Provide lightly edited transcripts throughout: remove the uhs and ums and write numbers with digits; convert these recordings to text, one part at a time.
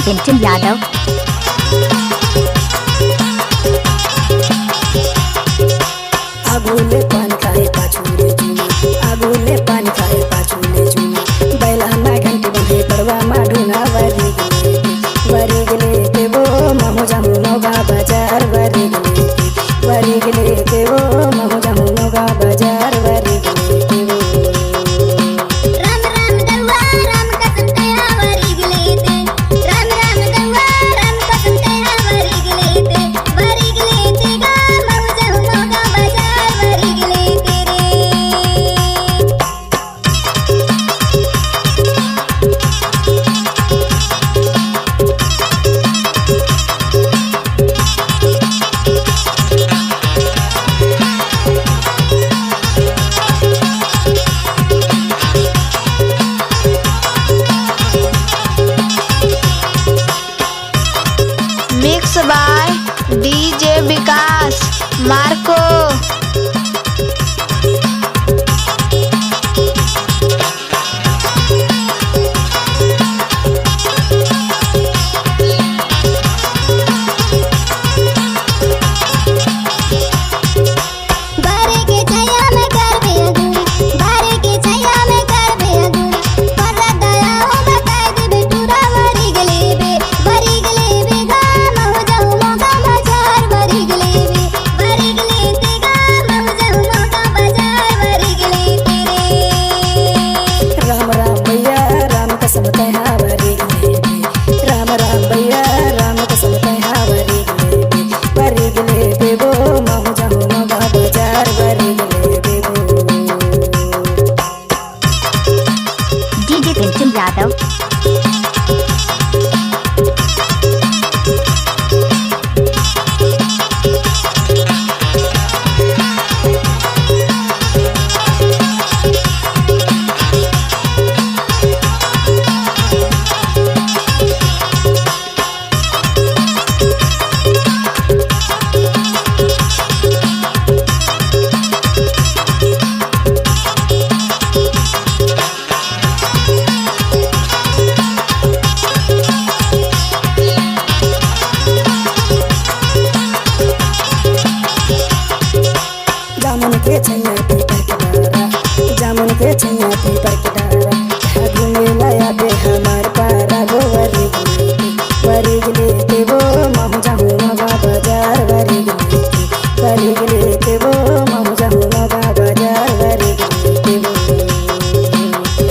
पिंटू यादव। आगुले पान खाए पाछुले चुना, आगुले पान खाए पाछुले चुना, बैलहना घंटी बंधे परवा माढुना वरी गले के वो महु जाहु मोगा बाजार वरी गले के वो महु जाहु मोगा बाजार वरी गले के वो। राम राम दवा राम कसम तेरा वरी गले ते, राम राम दवा राम कसम तेरा वरी गले ते गा महु जाहु मोगा बाजार वरी गले तेरे। Mix by DJ Vikas Marco. बारे के छाया में कर बे अधूरी, बारे के छाया में कर बे अधूरी, पर्दा दया हो बताए दे बेटूरा वरी गले बे गा महु जाहु मोगा बाजार वरी गले ते गा महु जाहु मोगा बाजार वरी गले तेरे। राम राम भैया राम कसम तेहा वरी गले राम राम भैया राम कसम तेहा वरी गले वो महु जाहु मोगा बाजार वरी गले वो। डीजे पिंटू यादव। जामुन के छैया पीपर के डारा, जामुन के छैया पीपर के डारा, घूमे लाया दे हमार पारा वो वरी गले के वो महु जाहु मोगा बाजार वरी गले के वो महु जाहु मोगा बाजार वरी गले के वो।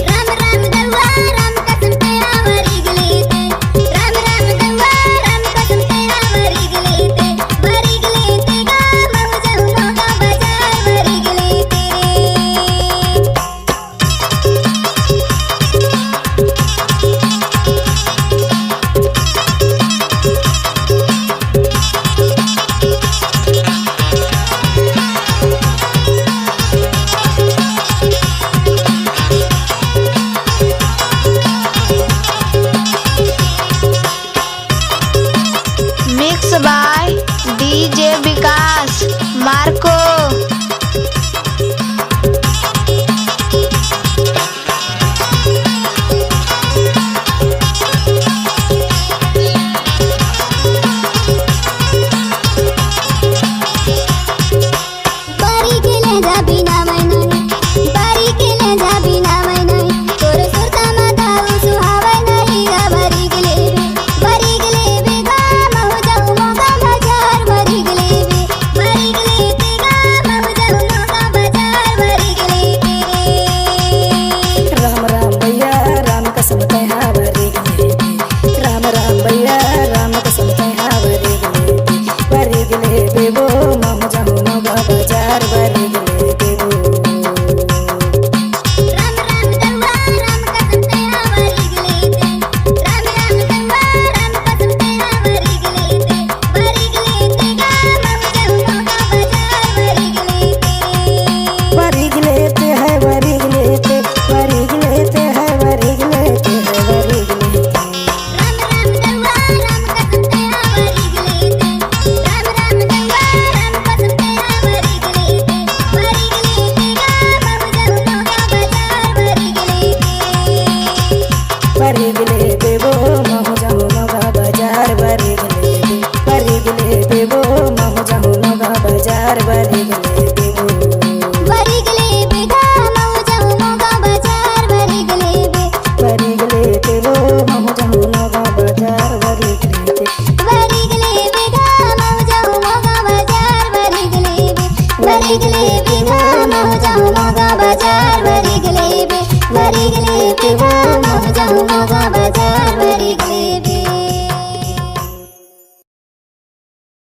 राम राम दवा राम कसम तेरा वरी गले ते, राम राम दवा राम कसम तेरा वरी गले ते गा महु जाहु मोगा बाजार वरी गले तेरे। Mix by DJ Vikas Marco. बारी के ले जा बिना मैनोनी, बारी के ले जा बिना मैनोनी, तोर सुरता माता सुहावे नहीं गा बारी गले बे गा महु जाहु मोगा बाजार वरी गले ते गा महु जाहु मोगा बाजार वरी गले तेरे। राम राम भैया राम कसम तेहा वरी गले राम राम भैया राम कसम तेहा वरी गले वो महु जाहु मोगा बाजार वरी गले वो। राम राम दवा राम कसम तेरा वरी गले ते, राम राम दवा राम कसम तेरा वरी गले ते गा महु जाहु मोगा बाजार वरी गले तेरे। वरी गले ते है वरी गले ते है वरी गले ते है वरी गले ते। राम राम दवा राम कसम तेरा वरी गले ते, राम राम दवा राम कसम तेरा वरी गले ते हमार बरी गले